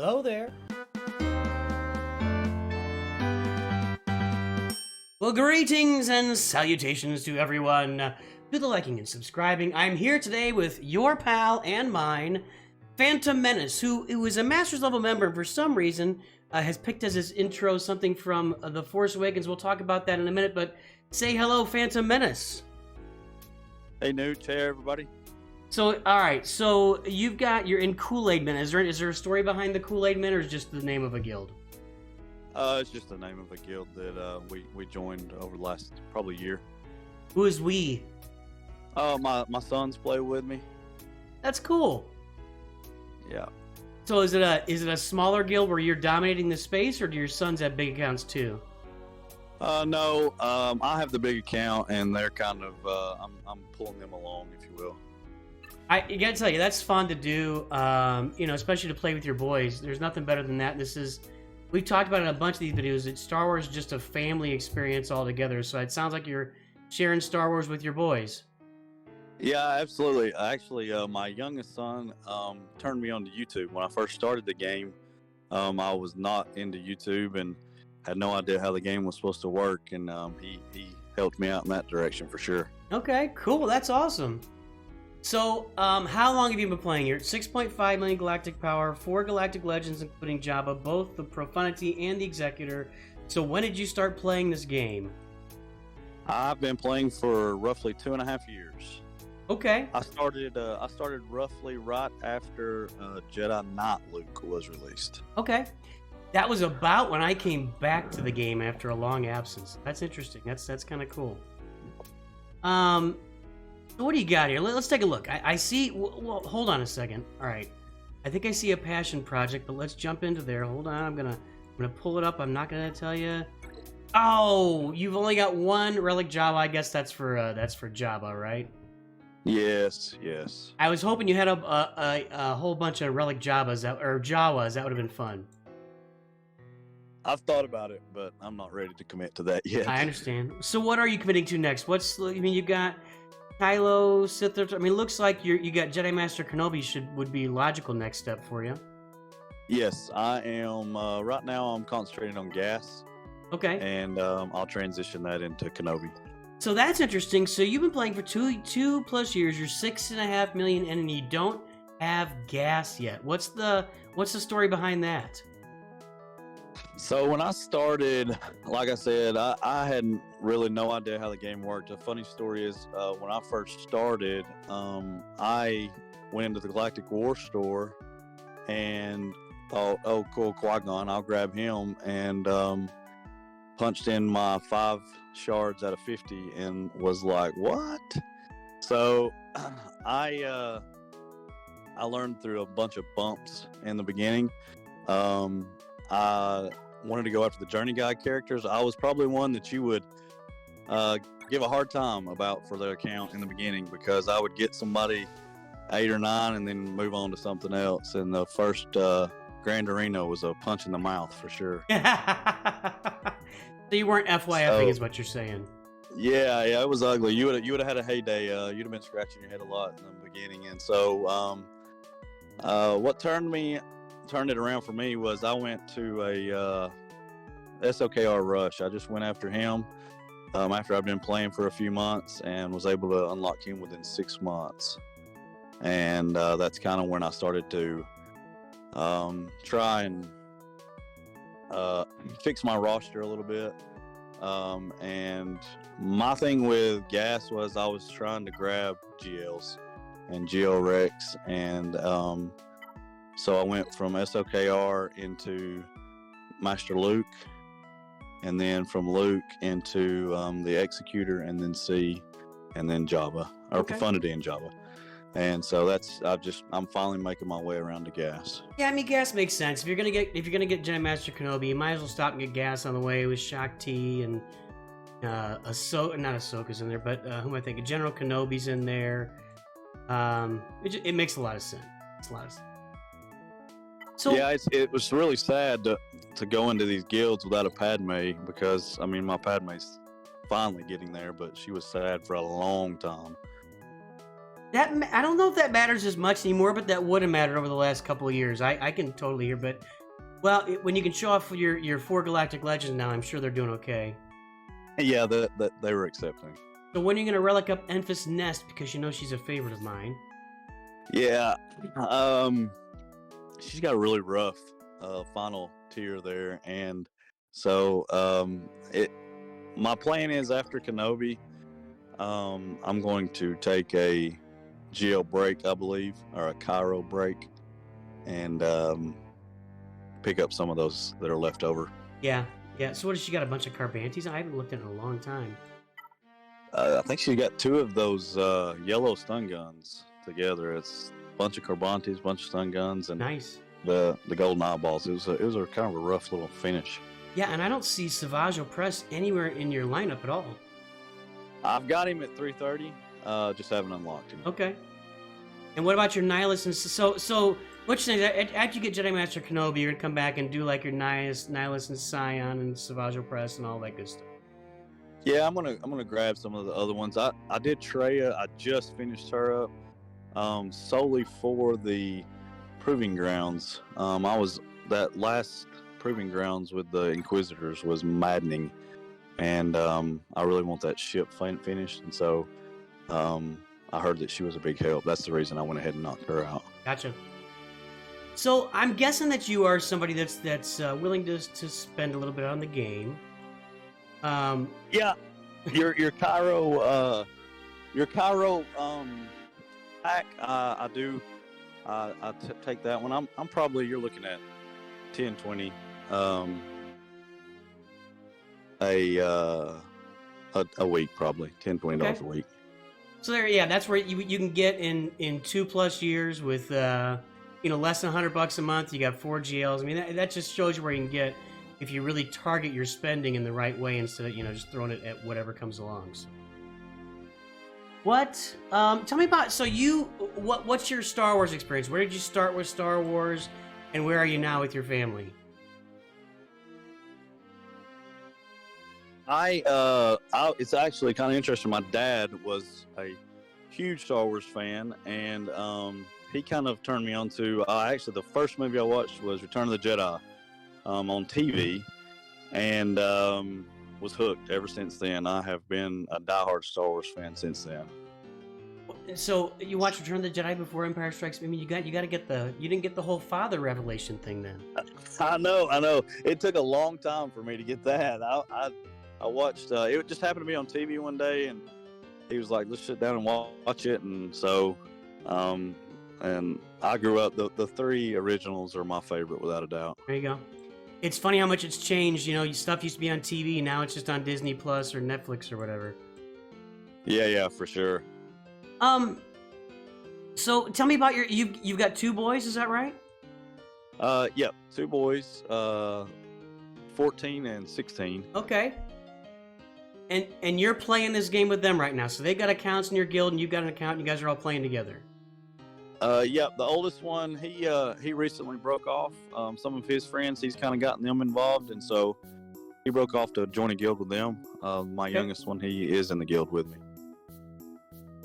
Hello there. Well, greetings and salutations to everyone. To the liking and subscribing. I'm here today with your pal and mine, Fant0m Menace, who is a Master's level member and for some reason has picked as his intro something from The Force Awakens. We'll talk about that in a minute, but say hello, Fant0m Menace. Hey, Nooch. Hey, everybody. So, all right. So you're in Kool-Aid Men. Is there a story behind the Kool-Aid Men, or is it just the name of a guild? It's just the name of a guild that we joined over the last probably year. Who is we? My sons play with me. That's cool. Yeah. So is it a smaller guild where you're dominating the space, or do your sons have big accounts too? No. I have the big account, and they're kind of I'm pulling them along, if you will. I gotta tell you, that's fun to do. Especially to play with your boys. There's nothing better than that. We've talked about it in a bunch of these videos. That Star Wars is just a family experience altogether. So it sounds like you're sharing Star Wars with your boys. Yeah, absolutely. Actually, my youngest son turned me on to YouTube. When I first started the game, I was not into YouTube and had no idea how the game was supposed to work, and he helped me out in that direction for sure. Okay, cool. That's awesome. So, how long have you been playing? You're at 6.5 million galactic power, 4 galactic legends, including Jabba, both the Profundity and the Executor. So when did you start playing this game? I've been playing for roughly 2.5 years. Okay. I started roughly right after Jedi Knight Luke was released. Okay. That was about when I came back to the game after a long absence. That's interesting. That's kind of cool. So what do you got here? Let's take a look. I see. Well, hold on a second. All right. I think I see a passion project, but let's jump into there. Hold on. I'm gonna pull it up. I'm not gonna tell you. Oh, you've only got one Relic Java. I guess that's for Jabba, right? Yes. I was hoping you had a whole bunch of Relic Javas or Jawas. That would have been fun. I've thought about it, but I'm not ready to commit to that yet. I understand. So what are you committing to next? You've got Kylo, Sith. I mean, it looks like you got Jedi Master Kenobi would be logical next step for you. Yes, I am. Right now, I'm concentrating on gas. Okay. And I'll transition that into Kenobi. So that's interesting. So you've been playing for two plus years. You're 6.5 million in, and you don't have gas yet. What's the story behind that? So when I started, like I said, I had really no idea how the game worked. A funny story is when I first started, I went into the Galactic War store and thought, oh, cool, Qui-Gon, I'll grab him, and punched in my 5 shards out of 50 and was like, what? So I learned through a bunch of bumps in the beginning. I wanted to go after the Journey Guide characters. I was probably one that you would give a hard time about for their account in the beginning, because I would get somebody 8 or 9 and then move on to something else. And the first Grand Arena was a punch in the mouth for sure. So you weren't FYFing is what you're saying. Yeah, it was ugly. You would have had a heyday. You'd have been scratching your head a lot in the beginning. And so what turned it around for me was I went to a SWGOH rush. I just went after him after I'd been playing for a few months and was able to unlock him within 6 months. And that's kind of when I started to try and fix my roster a little bit. And my thing with gas was I was trying to grab GLs and GL Rex, and so I went from SWGOH into Master Luke, and then from Luke into the Executor, and then C, and then Jabba, or Okay. Profundity and Jabba. And so I'm finally making my way around to gas. Yeah, I mean, gas makes sense. If you're gonna get Jedi Master Kenobi, you might as well stop and get gas on the way with Shakti and not Ahsoka's in there, but who am I thinking? General Kenobi's in there. It makes a lot of sense. It's a lot of sense. So Yeah, it was really sad to go into these guilds without a Padme, because I mean my Padme's finally getting there, but she was sad for a long time. I don't know if that matters as much anymore, but that would have mattered over the last couple of years. I can totally hear, but well, when you can show off your 4 Galactic Legends now, I'm sure they're doing okay. Yeah, they were accepting. So when are you gonna relic up Enfys Nest, because you know she's a favorite of mine? Yeah, she's got a really rough final tier there, and so my plan is after Kenobi, I'm going to take a Geo break, I believe, or a Cairo break, and pick up some of those that are left over. Yeah. So what does she got? A bunch of Carbantis? I haven't looked at it in a long time. I think she got 2 of those yellow stun guns together. It's a bunch of Carbantis, a bunch of stun guns, and Nice. the golden eyeballs. It was a kind of a rough little finish. Yeah, and I don't see SWGOH anywhere in your lineup at all. I've got him at 330. Just haven't unlocked him. Okay. And what about your Nihilus? And so what you're saying is after you get Jedi Master Kenobi, you're gonna come back and do like your Nihilus and Scion and SWGOH and all that good stuff. Yeah, I'm gonna grab some of the other ones. I did Treya. I just finished her up, solely for the proving grounds. That last proving grounds with the Inquisitors was maddening, and I really want that ship finished, and so I heard that she was a big help. That's the reason I went ahead and knocked her out. Gotcha. So I'm guessing that you are somebody that's willing to spend a little bit on the game. Yeah, your Cairo pack. I do. I take that one. I'm probably, you're looking at 10, 20. A week, probably $10-20 a week. So that's where you can get in 2+ years with less than $100 a month. You got 4 GLs. I mean, that just shows you where you can get if you really target your spending in the right way instead of just throwing it at whatever comes along. So. What? Tell me about. So what's your Star Wars experience? Where did you start with Star Wars, and where are you now with your family? It's actually kind of interesting. My dad was a huge Star Wars fan, and he kind of turned me on to. Actually, the first movie I watched was Return of the Jedi on TV, and was hooked ever since then. I have been a diehard Star Wars fan since then. So you watched Return of the Jedi before Empire Strikes Back? I mean, you got to get you didn't get the whole father revelation thing then. I know. It took a long time for me to get that. I watched. It just happened to be on TV one day, and he was like, "Let's sit down and watch it." And so, and I grew up. The 3 originals are my favorite, without a doubt. There you go. It's funny how much it's changed. Stuff used to be on TV, now it's just on Disney Plus or Netflix or whatever. Yeah, for sure. So tell me about you've got 2 boys, is that right? Yep, 2 boys, 14 and 16. Okay. And you're playing this game with them right now, so they got accounts in your guild, and you've got an account, and you guys are all playing together. Yep, the oldest one, he recently broke off. Some of his friends, he's kind of gotten them involved, and so he broke off to join a guild with them. My youngest one, he is in the guild with me.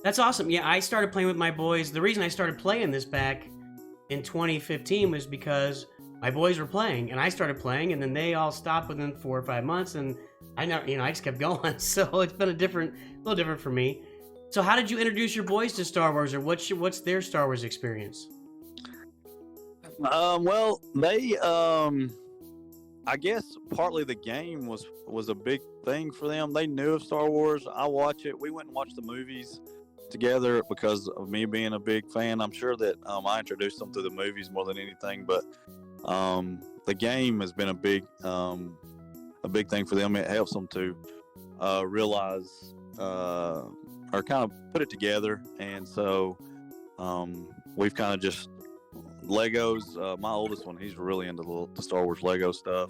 That's awesome. Yeah, I started playing with my boys. The reason I started playing this back in 2015 was because my boys were playing, and I started playing, and then they all stopped within 4 or 5 months, and I just kept going. So it's been a little different for me. So how did you introduce your boys to Star Wars, or what's their Star Wars experience? Well, they, I guess partly the game was a big thing for them. They knew of Star Wars. I watch it. We went and watched the movies together because of me being a big fan. I'm sure that I introduced them to the movies more than anything, but the game has been a big thing for them. It helps them to realize or kind of put it together, and so we've kind of just Legos. My oldest one, he's really into the Star Wars Lego stuff.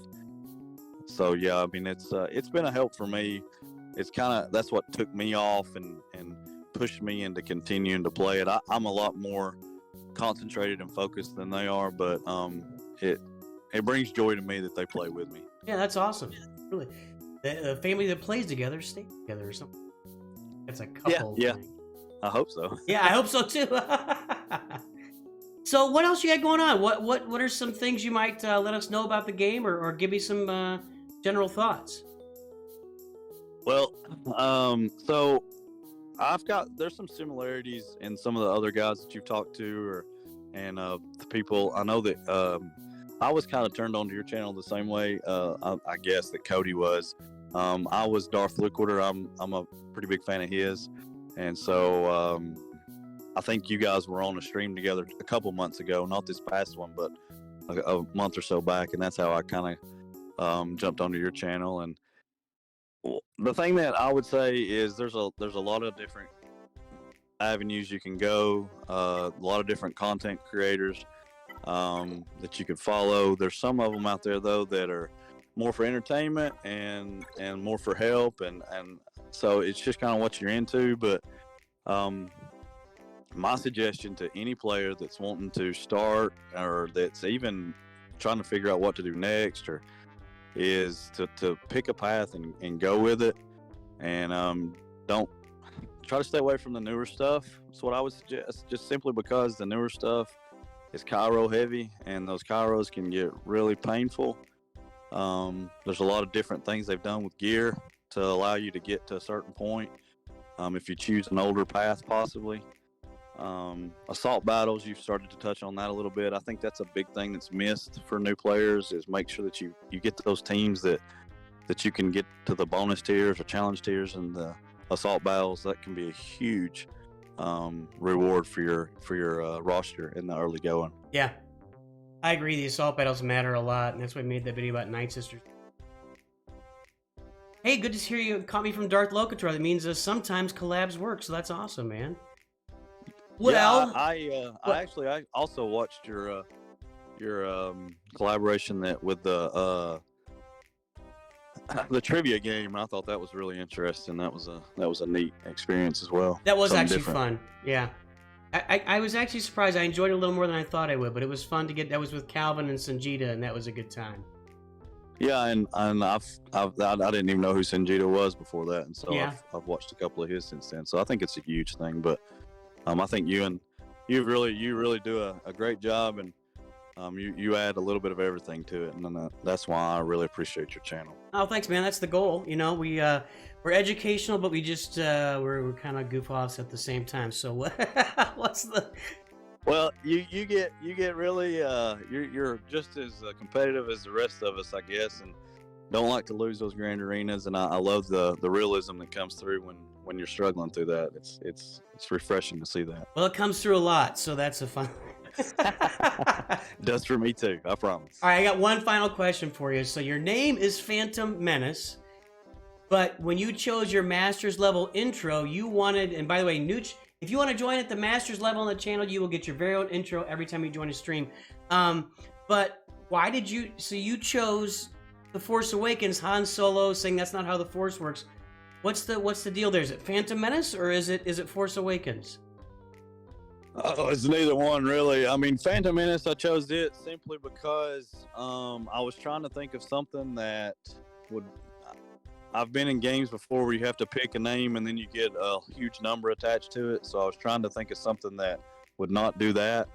So yeah, I mean it's been a help for me. It's that's what took me off and pushed me into continuing to play it. I'm a lot more concentrated and focused than they are, but it brings joy to me that they play with me. Yeah, that's awesome. Really, the family that plays together stays together or something. It's a couple. Yeah. Thing. I hope so. Yeah, I hope so too. So what else you got going on? What are some things you might let us know about the game, or give me some general thoughts? Well, so there's some similarities in some of the other guys that you've talked to, and the people I know that I was kind of turned on to your channel the same way. I guess that Cody was. I was Darth Liquider. I'm a pretty big fan of his, and so I think you guys were on a stream together a couple months ago, not this past one, but a month or so back, and that's how I kind of jumped onto your channel. And the thing that I would say is there's a lot of different avenues you can go, a lot of different content creators that you could follow. There's some of them out there though that are more for entertainment and more for help, and so it's just kind of what you're into. But my suggestion to any player that's wanting to start or that's even trying to figure out what to do next or is to pick a path and go with it, and don't try to stay away from the newer stuff. That's what I would suggest, just simply because the newer stuff is Cairo heavy, and those Cairos can get really painful. There's a lot of different things they've done with gear to allow you to get to a certain point, if you choose an older path possibly. Assault battles, you've started to touch on that a little bit. I think that's a big thing that's missed for new players, is make sure that you get those teams that you can get to the bonus tiers or challenge tiers, and the assault battles, that can be a huge reward for your roster in the early going. Yeah, I agree. The assault battles matter a lot, and that's why I made that video about Night Sisters. Hey, good to hear you caught me from Darth Locator. That means sometimes collabs work, so that's awesome, man. Well, yeah, I also watched your collaboration with the trivia game, and I thought that was really interesting. That was a neat experience as well. That was Something actually different. fun. Yeah, I was actually surprised. I enjoyed it a little more than I thought I would, but it was fun to get. That was with Calvin and Sanjita, and that was a good time. Yeah, and I didn't even know who Sanjita was before that, and so Yeah. I've watched a couple of his since then. So I think it's a huge thing. But I think you really do a great job, and you add a little bit of everything to it, and that's why I really appreciate your channel. Oh, thanks, man. That's the goal. You know, we're educational, but we just we're kind of goof offs at the same time. So what's the? Well, you get really you're just as competitive as the rest of us, I guess, and don't like to lose those grand arenas. And I love the realism that comes through when you're struggling through that. It's refreshing to see that. Well, it comes through a lot, so that's a fun. Does for me too, I promise. All right, I got one final question for you. So your name is Fant0m Menace, but when you chose your Masters level intro, you wanted, and by the way, Nooch, if you want to join at the Masters level on the channel, you will get your very own intro every time you join a stream. But why did you, so you chose The Force Awakens, Han Solo, saying that's not how the Force works. What's the deal there? Is it Phantom Menace or is it Force Awakens? Oh, it's neither one really. I mean, Phantom Menace, I chose it simply because I was trying to think of something that would. I've been in games before where you have to pick a name and then you get a huge number attached to it. So I was trying to think of something that would not do that,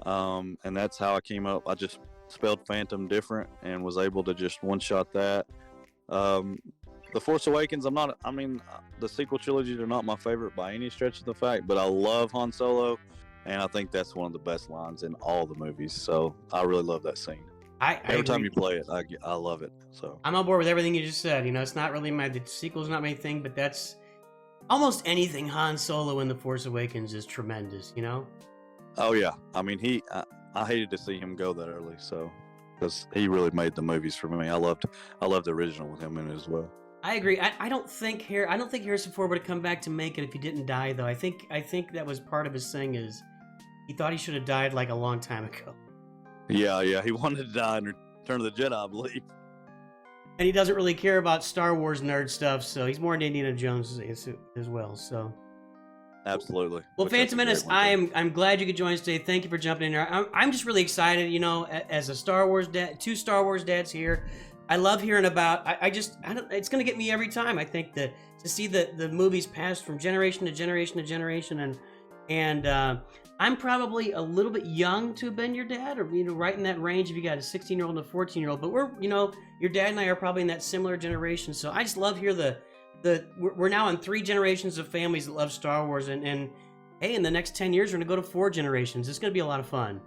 and that's how I came up. I just spelled Phantom different and was able to just one-shot that. The Force Awakens, the sequel trilogies are not my favorite by any stretch of the fact, but I love Han Solo, and I think that's one of the best lines in all the movies. So I really love that scene. Every time you play it, I love it. So I'm on board with everything you just said. You know, it's not really the sequel's not my thing, but that's almost anything Han Solo in The Force Awakens is tremendous. You know? Oh yeah, I mean I hated to see him go that early, so because he really made the movies for me. I loved the original with him in it as well. I agree. I don't think Harrison Ford would have come back to make it if he didn't die, though. I think that was part of his thing, is he thought he should have died like a long time ago. Yeah, he wanted to die in Return of the Jedi, I believe. And he doesn't really care about Star Wars nerd stuff, so he's more into Indiana Jones as well. So absolutely. Well, Phantom Menace, I'm glad you could join us today. Thank you for jumping in here. I'm just really excited. You know, as a Star Wars dad, 2 Star Wars dads here. I love hearing about. I don't. It's gonna get me every time. I think that to see the movies passed from generation to generation to generation, and I'm probably a little bit young to have been your dad, or right in that range if you got a 16-year-old and a 14-year-old. But we're your dad and I are probably in that similar generation. So I just love hear we're now in 3 generations of families that love Star Wars, and hey, in the next 10 years we're gonna go to 4 generations. It's gonna be a lot of fun.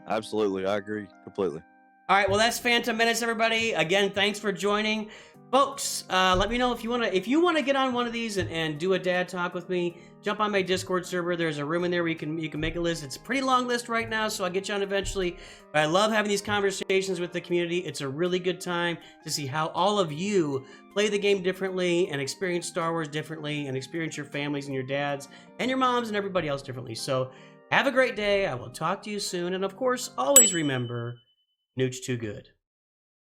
Absolutely, I agree completely. All right, well, that's Fant0m Menace, everybody. Again, thanks for joining, folks. Let me know if you wanna get on one of these and do a dad talk with me. Jump on my Discord server. There's a room in there where you can make a list. It's a pretty long list right now, so I'll get you on eventually. But I love having these conversations with the community. It's a really good time to see how all of you play the game differently and experience Star Wars differently and experience your families and your dads and your moms and everybody else differently. So have a great day. I will talk to you soon, and of course, always remember, Nooch too good.